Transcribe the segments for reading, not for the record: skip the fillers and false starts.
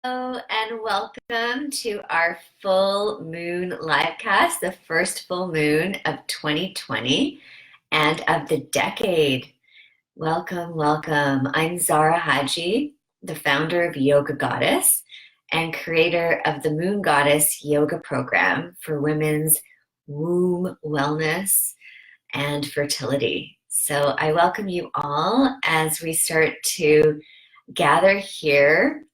Hello and welcome to our full moon livecast, the first full moon of 2020 and of the decade. Welcome, welcome. I'm Zara Haji, the founder of Yoga Goddess and creator of the Moon Goddess Yoga program for women's womb wellness and fertility. So I welcome you all as we start to gather here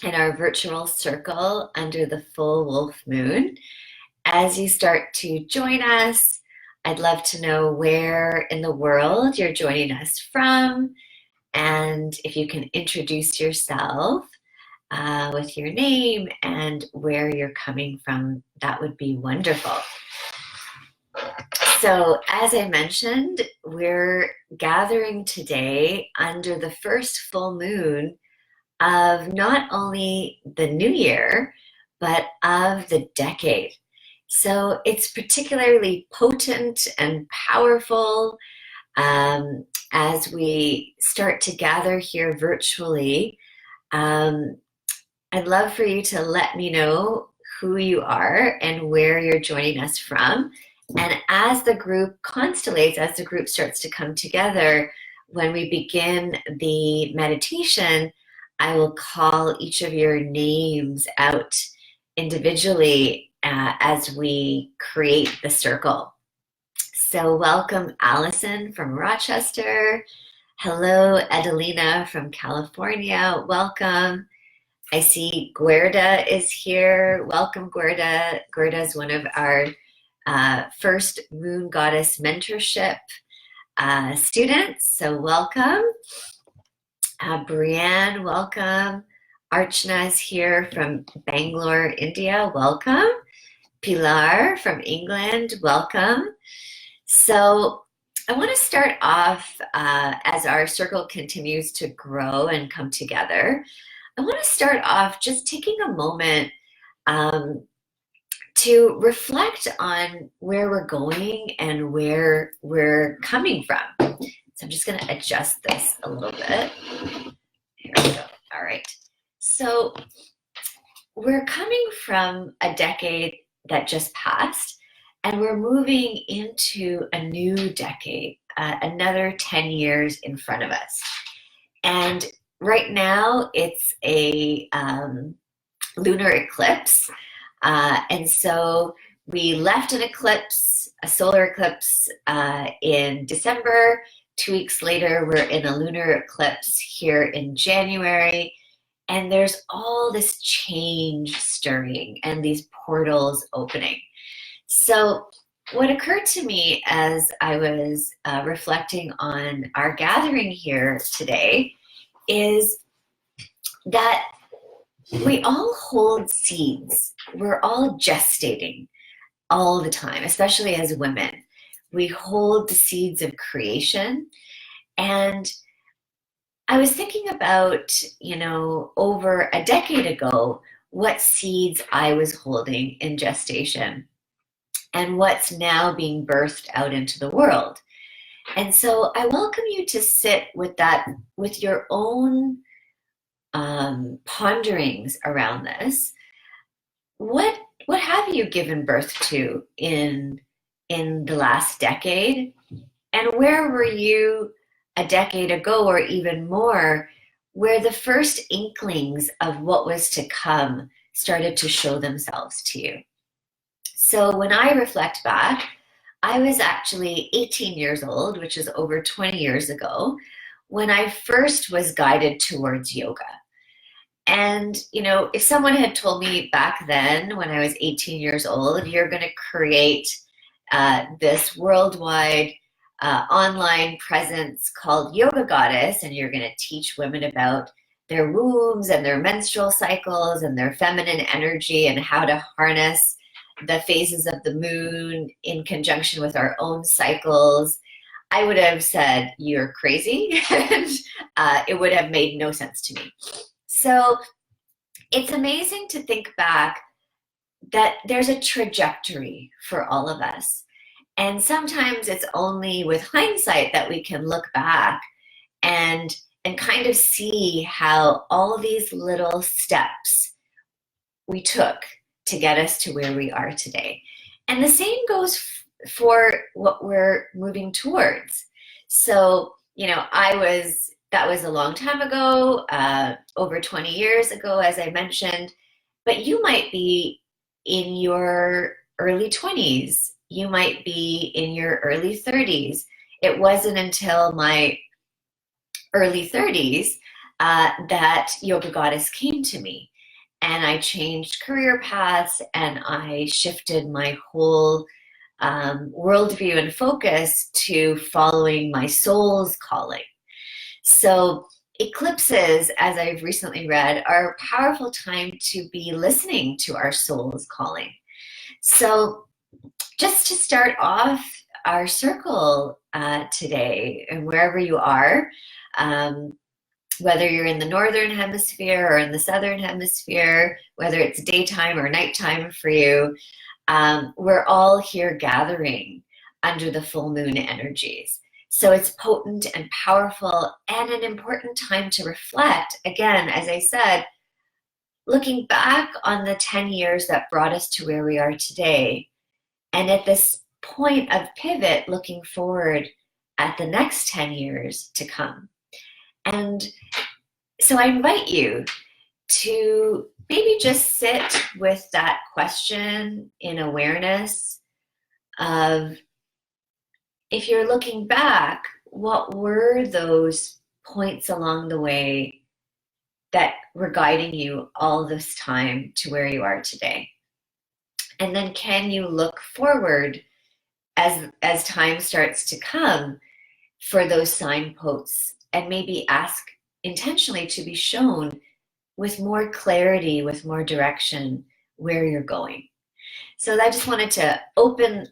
in our virtual circle under the full wolf moon. As you start to join us, I'd love to know where in the world you're joining us from, and if you can introduce yourself with your name and where you're coming from, that would be wonderful. So, as I mentioned, we're gathering today under the first full moon of not only the new year, but of the decade. So it's particularly potent and powerful as we start to gather here virtually. I'd love for you to let me know who you are and where you're joining us from. And as the group constellates, as the group starts to come together, when we begin the meditation, I will call each of your names out individually as we create the circle. So welcome Allison from Rochester. Hello Edelina from California. Welcome. I see Guerda is here. Welcome Guerda. Guerda is one of our first Moon Goddess mentorship students. So welcome. Brianne, welcome. Archana is here from Bangalore, India. Welcome. Pilar from England, welcome. So I want to start off as our circle continues to grow and come together. I want to start off just taking a moment to reflect on where we're going and where we're coming from. So I'm just going to adjust this a little bit. Here we go. All right. So we're coming from a decade that just passed, and we're moving into a new decade, another 10 years in front of us. And right now it's a lunar eclipse. And so we left an eclipse, a solar eclipse in December. 2 weeks later, we're in a lunar eclipse here in January, and there's all this change stirring and these portals opening. So what occurred to me as I was reflecting on our gathering here today is that we all hold seeds. We're all gestating all the time, especially as women. We hold the seeds of creation. And I was thinking about, over a decade ago, what seeds I was holding in gestation and what's now being birthed out into the world. And so I welcome you to sit with that, with your own ponderings around this. What have you given birth to in the last decade? And where were you a decade ago or even more, where the first inklings of what was to come started to show themselves to you? So when I reflect back, I was actually 18 years old, which is over 20 years ago, when I first was guided towards yoga. And, if someone had told me back then, when I was 18 years old, you're going to create this worldwide online presence called Yoga Goddess, and you're going to teach women about their wombs and their menstrual cycles and their feminine energy and how to harness the phases of the moon in conjunction with our own cycles, I would have said, you're crazy, and it would have made no sense to me. So it's amazing to think back that there's a trajectory for all of us. And sometimes it's only with hindsight that we can look back and and kind of see how all these little steps we took to get us to where we are today. And the same goes for what we're moving towards. So, that was a long time ago, over 20 years ago, as I mentioned, but you might be in your early 20s, you might be in your early 30s. It wasn't until my early 30s that Yoga Goddess came to me. And I changed career paths and I shifted my whole worldview and focus to following my soul's calling. So, eclipses, as I've recently read, are a powerful time to be listening to our soul's calling. So, just to start off our circle today, and wherever you are, um, whether you're in the northern hemisphere or in the southern hemisphere, whether it's daytime or nighttime for you, we're all here gathering under the full moon energies. So it's potent and powerful and an important time to reflect. Again, as I said, looking back on the 10 years that brought us to where we are today, and at this point of pivot, looking forward at the next 10 years to come. And so I invite you to maybe just sit with that question in awareness of, if you're looking back, what were those points along the way that were guiding you all this time to where you are today? And then can you look forward as time starts to come for those signposts and maybe ask intentionally to be shown with more clarity, with more direction, where you're going. So I just wanted to open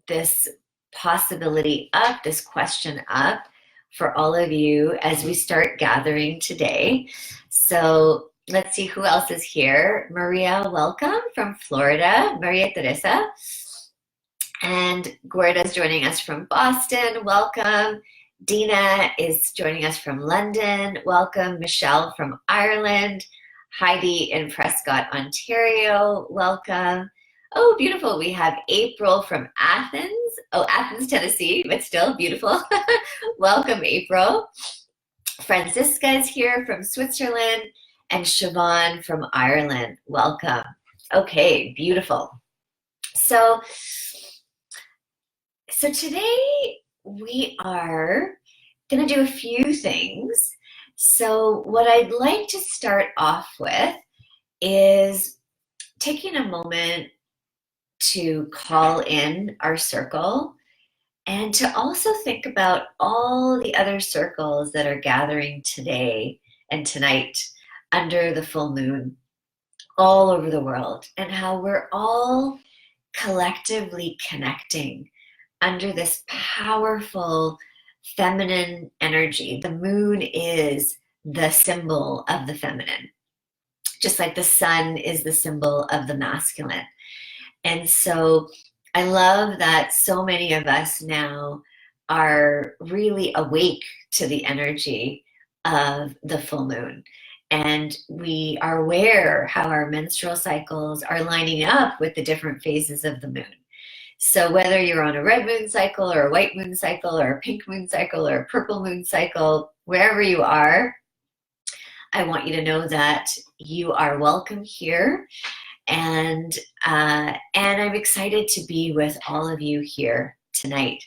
this possibility up, this question up for all of you as we start gathering today. So let's see who else is here. Maria, welcome from Florida, Maria Teresa. And Guarda's joining us from Boston, welcome. Dina is joining us from London, welcome. Michelle from Ireland. Heidi in Prescott, Ontario, welcome. Oh, beautiful. We have April from Athens. Oh, Athens, Tennessee, but still beautiful. Welcome, April. Francisca is here from Switzerland, and Siobhan from Ireland. Welcome. Okay, beautiful. So today we are going to do a few things. So what I'd like to start off with is taking a moment to call in our circle and to also think about all the other circles that are gathering today and tonight under the full moon all over the world, and how we're all collectively connecting under this powerful feminine energy. The moon is the symbol of the feminine, just like the sun is the symbol of the masculine. And so I love that so many of us now are really awake to the energy of the full moon. And we are aware how our menstrual cycles are lining up with the different phases of the moon. So whether you're on a red moon cycle or a white moon cycle or a pink moon cycle or a purple moon cycle, wherever you are, I want you to know that you are welcome here. And I'm excited to be with all of you here tonight.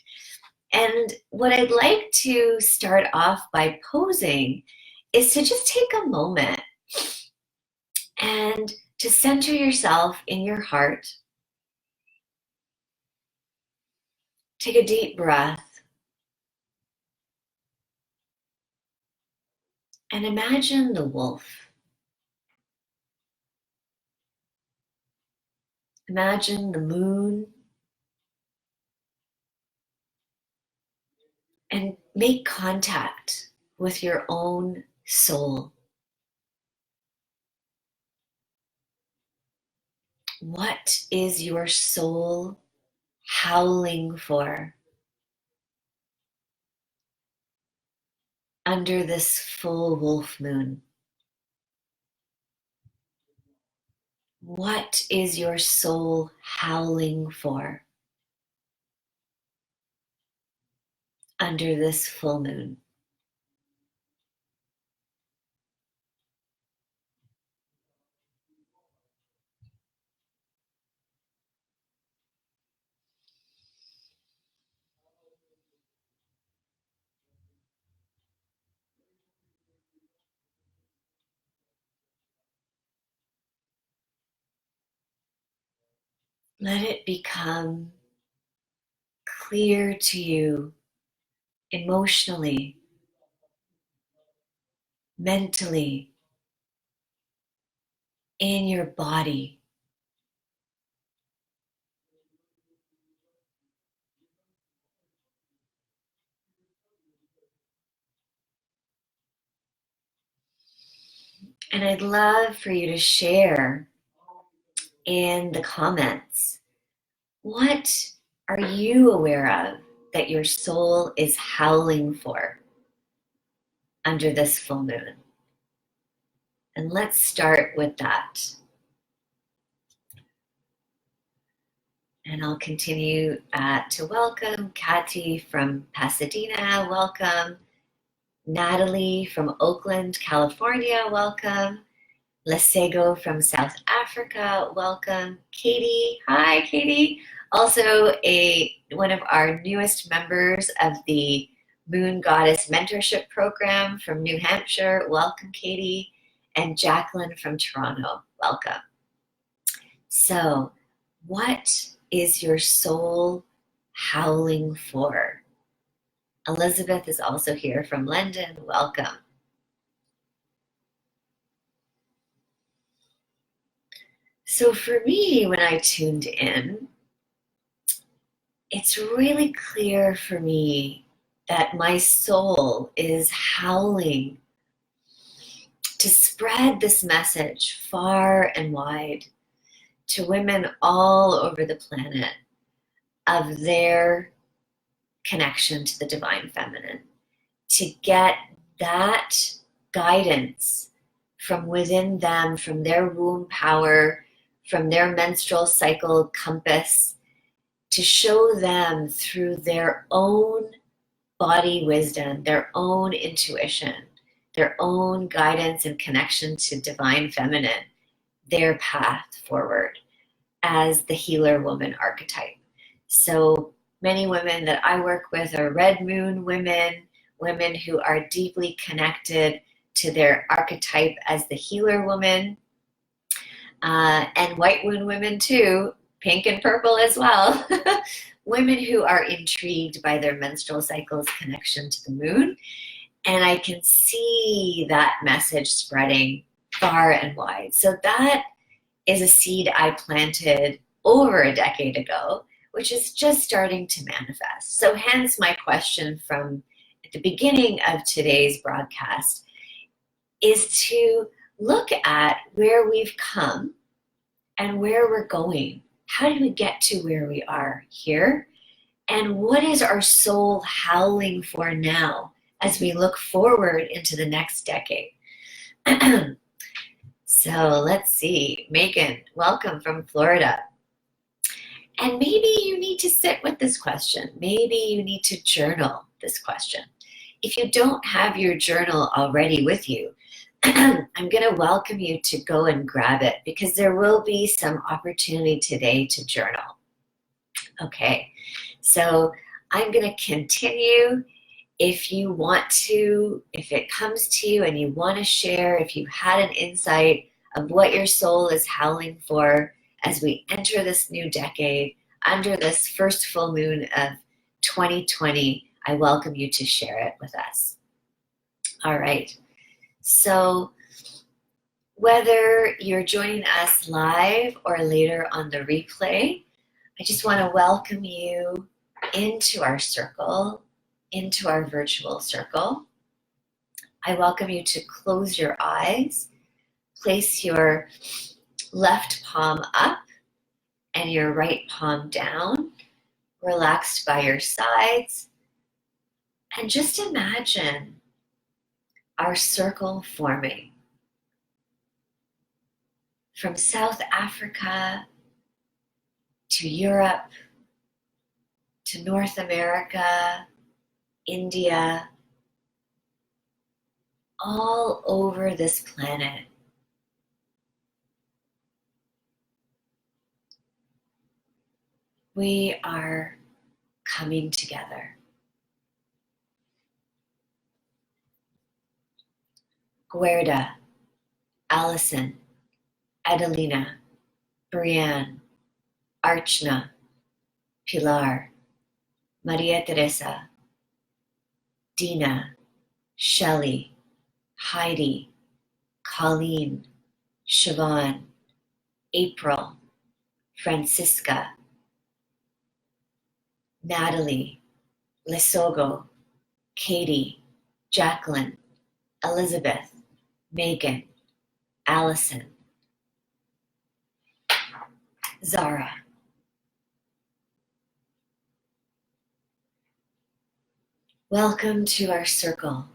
And what I'd like to start off by posing is to just take a moment and to center yourself in your heart. Take a deep breath and imagine the wolf. Imagine the moon and make contact with your own soul. What is your soul howling for? under this full wolf moon? What is your soul howling for under this full moon? Let it become clear to you emotionally, mentally, in your body. And I'd love for you to share in the comments, what are you aware of that your soul is howling for under this full moon? And let's start with that. And I'll continue to welcome Kathy from Pasadena, welcome. Natalie from Oakland, California, welcome. Lesego from South Africa, welcome. Katie, hi Katie. Also one of our newest members of the Moon Goddess Mentorship Program from New Hampshire, welcome Katie. And Jacqueline from Toronto, welcome. So, what is your soul howling for? Elizabeth is also here from London, welcome. So for me, when I tuned in, it's really clear for me that my soul is howling to spread this message far and wide to women all over the planet of their connection to the divine feminine, to get that guidance from within them, from their womb power, from their menstrual cycle compass, to show them through their own body wisdom, their own intuition, their own guidance and connection to divine feminine, their path forward as the healer woman archetype. So many women that I work with are red moon women, women who are deeply connected to their archetype as the healer woman, and white moon women too, pink and purple as well. Women who are intrigued by their menstrual cycle's connection to the moon. And I can see that message spreading far and wide. So that is a seed I planted over a decade ago, which is just starting to manifest. So hence my question from at the beginning of today's broadcast is to look at where we've come and where we're going. How did we get to where we are here? And what is our soul howling for now as we look forward into the next decade? So let's see. Megan, welcome from Florida. And maybe you need to sit with this question. Maybe you need to journal this question. If you don't have your journal already with you, I'm going to welcome you to go and grab it, because there will be some opportunity today to journal. Okay, so I'm going to continue. If you want to, if it comes to you and you want to share, if you had an insight of what your soul is howling for as we enter this new decade, under this first full moon of 2020, I welcome you to share it with us. All right. So whether you're joining us live or later on the replay, I just want to welcome you into our circle, into our virtual circle. I welcome you to close your eyes, place your left palm up and your right palm down, relaxed by your sides, and just imagine our circle forming from South Africa to Europe to North America, India, all over this planet. We are coming together. Guerda, Allison, Adelina, Brianne, Archna, Pilar, Maria Teresa, Dina, Shelley, Heidi, Colleen, Siobhan, April, Francisca, Natalie, Lesogo, Katie, Jacqueline, Elizabeth, Megan, Allison, Zara. Welcome to our circle.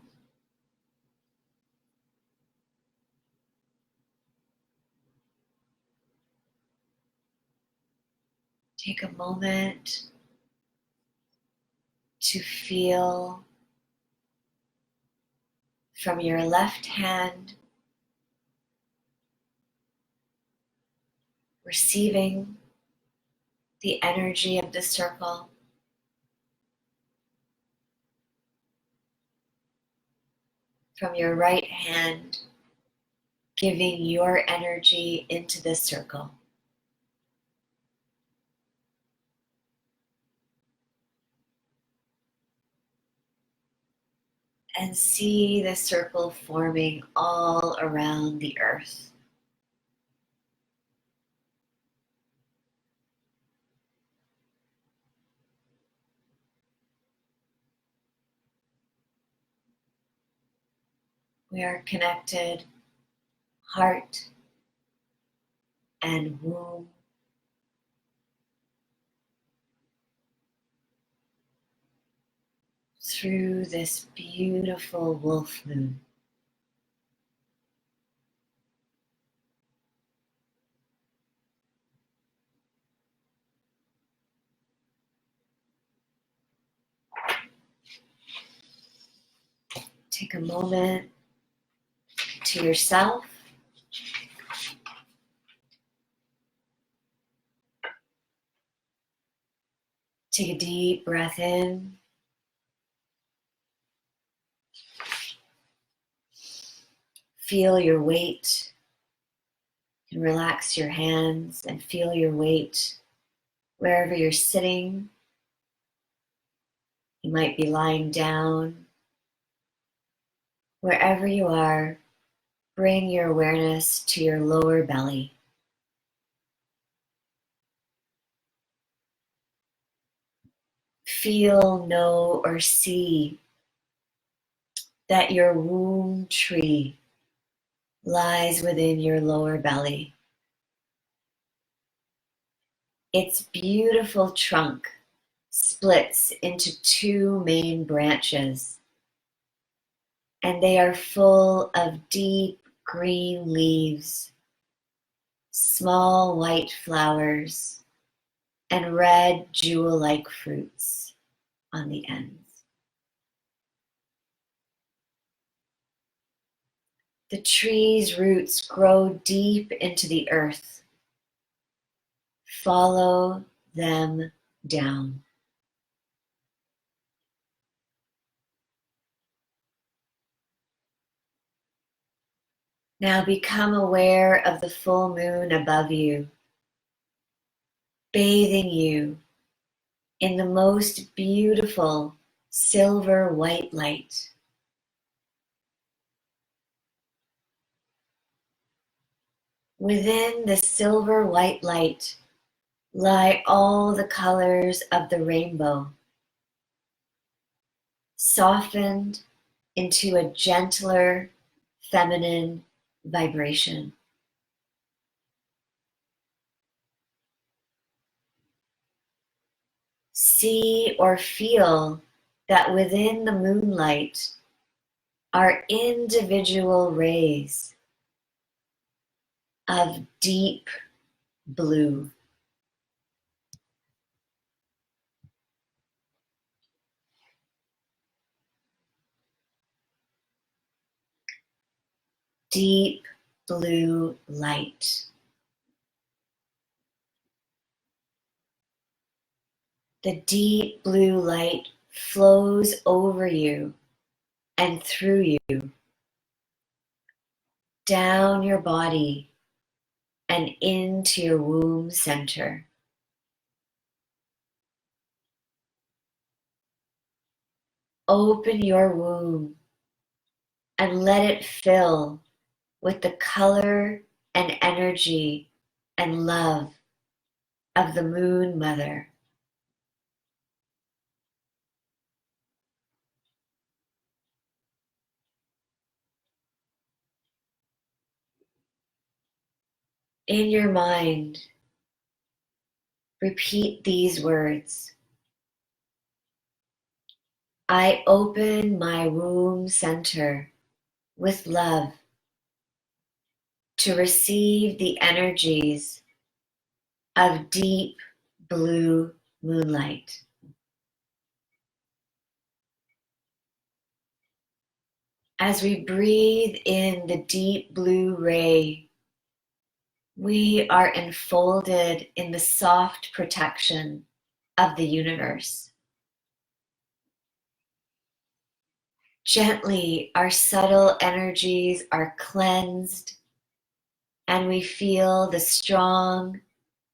Take a moment to feel from your left hand, receiving the energy of the circle, from your right hand, giving your energy into the circle. And see the circle forming all around the earth. We are connected, heart and womb, through this beautiful wolf moon. Take a moment to yourself. Take a deep breath in. Feel your weight. And relax your hands and feel your weight wherever you're sitting. You might be lying down. Wherever you are, bring your awareness to your lower belly. Feel, know, or see that your womb tree lies within your lower belly. Its beautiful trunk splits into two main branches, and they are full of deep green leaves, small white flowers, and red jewel-like fruits on the ends. The tree's roots grow deep into the earth. Follow them down. Now become aware of the full moon above you, bathing you in the most beautiful silver white light. Within the silver white light lie all the colors of the rainbow, softened into a gentler, feminine vibration. See or feel that within the moonlight, are individual rays of deep blue. Deep blue light. The deep blue light flows over you and through you, down your body and into your womb center. Open your womb and let it fill with the color and energy and love of the Moon Mother. In your mind, repeat these words. I open my womb center with love to receive the energies of deep blue moonlight. As we breathe in the deep blue ray, we are enfolded in the soft protection of the universe. Gently, our subtle energies are cleansed, and we feel the strong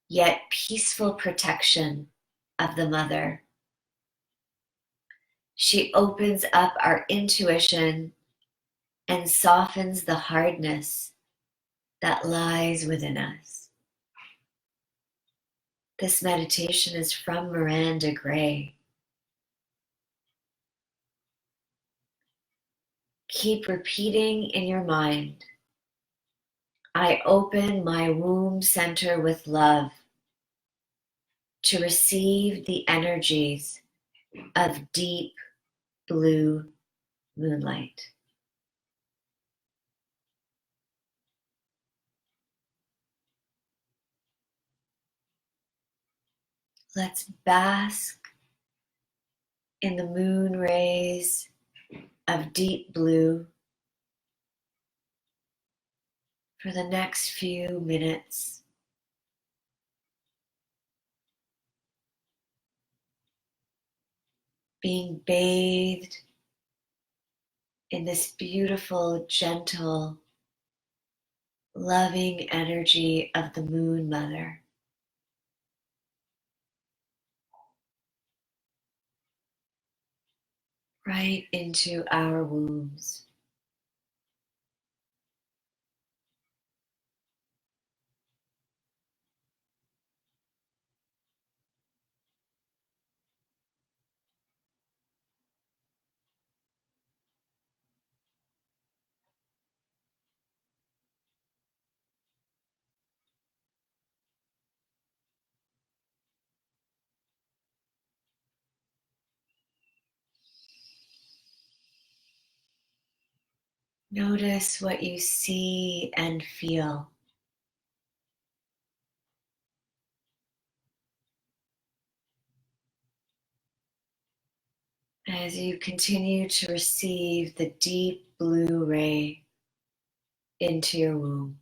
yet peaceful protection of the Mother. She opens up our intuition and softens the hardness that lies within us. This meditation is from Miranda Gray. Keep repeating in your mind, I open my womb center with love to receive the energies of deep blue moonlight. Let's bask in the moon rays of deep blue for the next few minutes. Being bathed in this beautiful, gentle, loving energy of the Moon Mother. Right into our wombs. Notice what you see and feel. As you continue to receive the deep blue ray into your womb.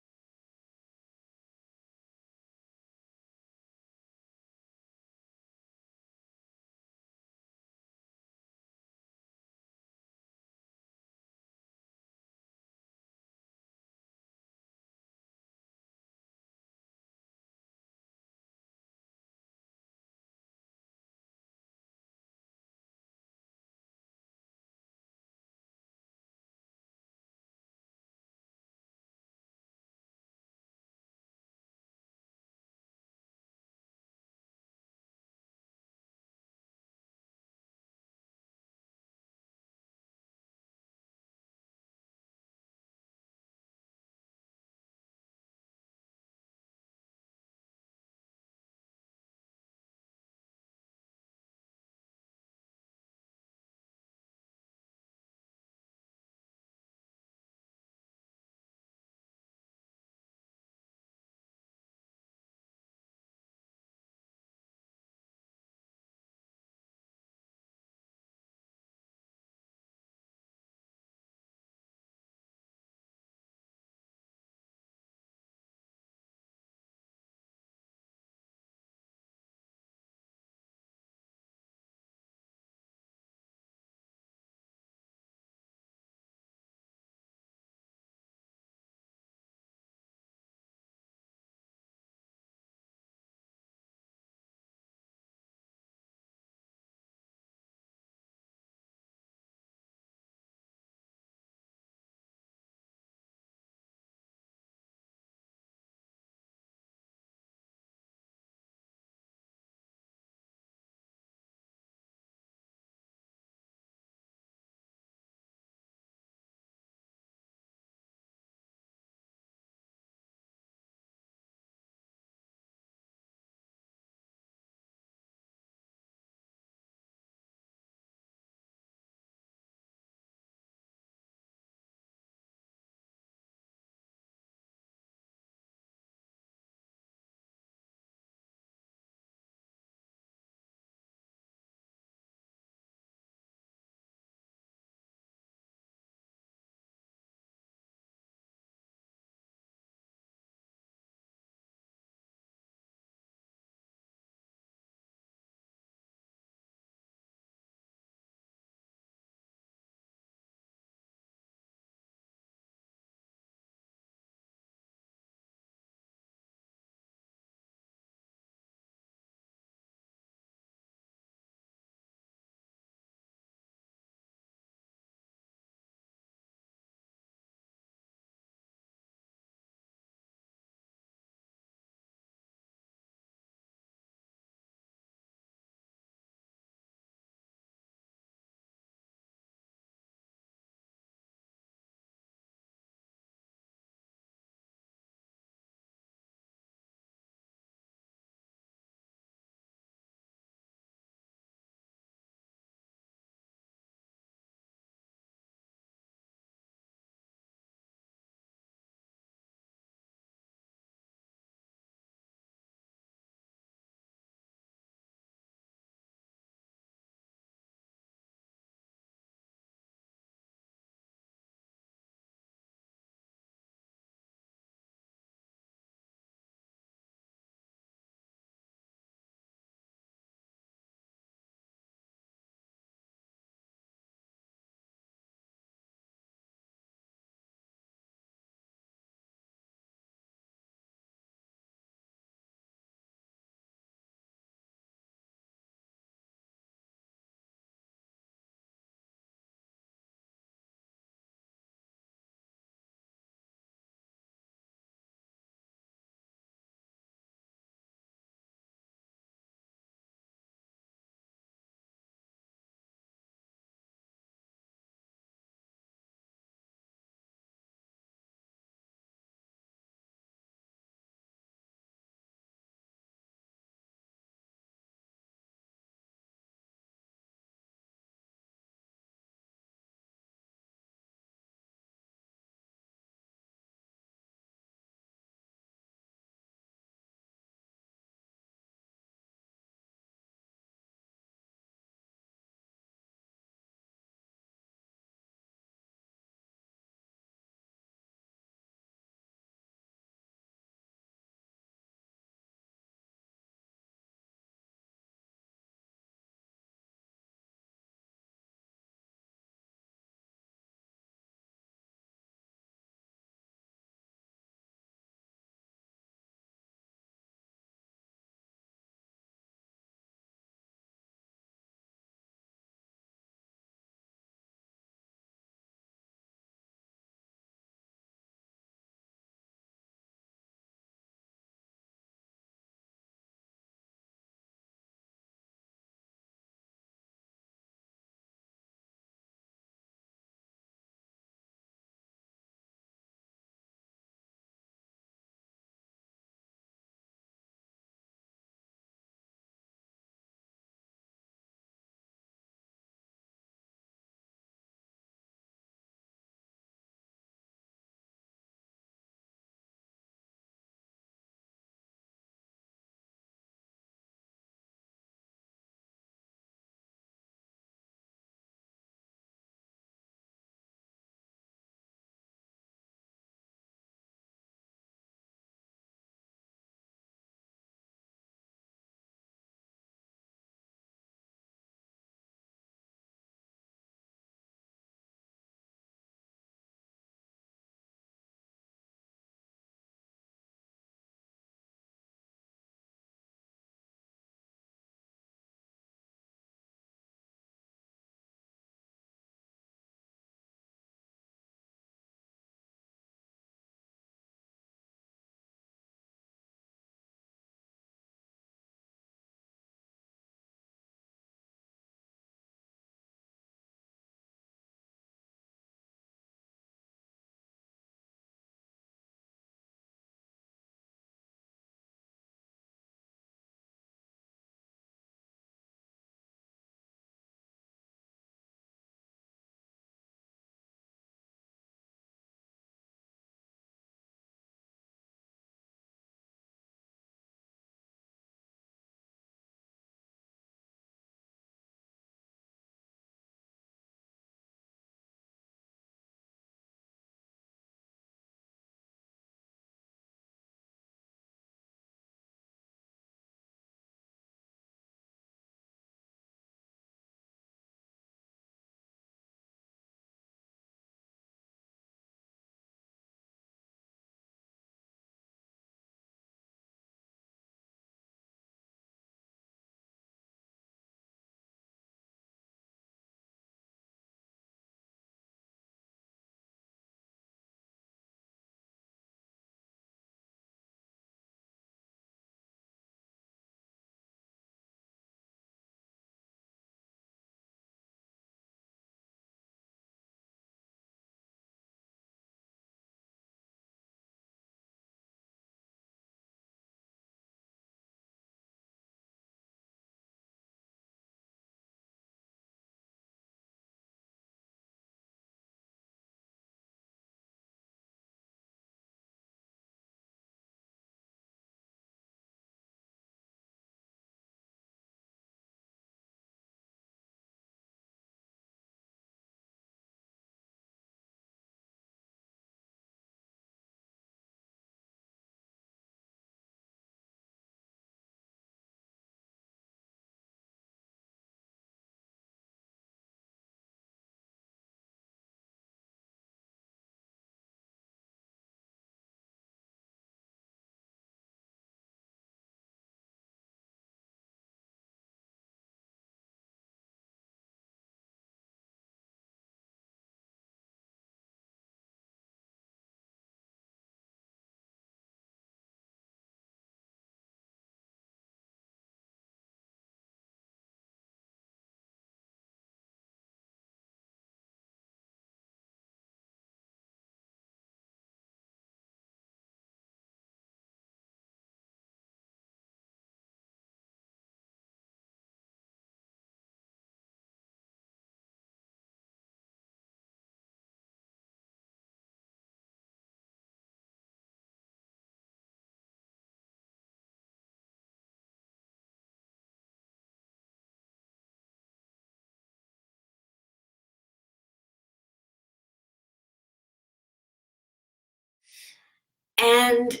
And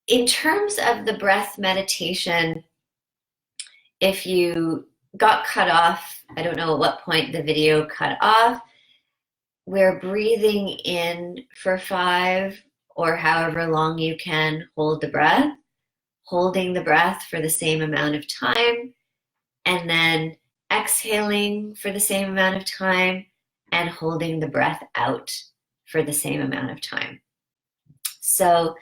in terms of the breath meditation, if you got cut off, I don't know at what point the video cut off, we're breathing in for 5 or however long you can hold the breath, holding the breath for the same amount of time, and then exhaling for the same amount of time and holding the breath out for the same amount of time. So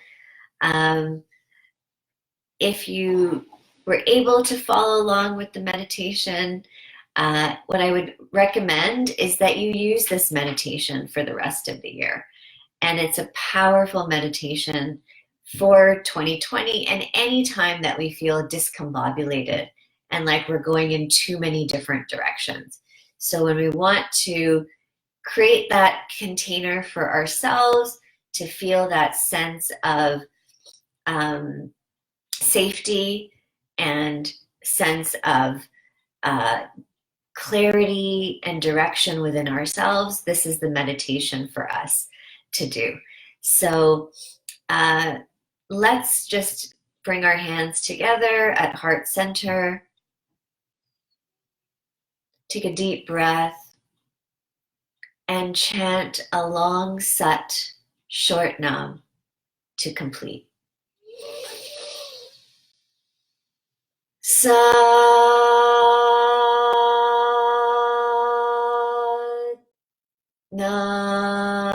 if you were able to follow along with the meditation, what I would recommend is that you use this meditation for the rest of the year. And it's a powerful meditation for 2020 and any time that we feel discombobulated and like we're going in too many different directions. So when we want to create that container for ourselves to feel that sense of safety and sense of clarity and direction within ourselves, this is the meditation for us to do. So let's just bring our hands together at heart center. Take a deep breath and chant a long sat short nam to complete. Sat nam.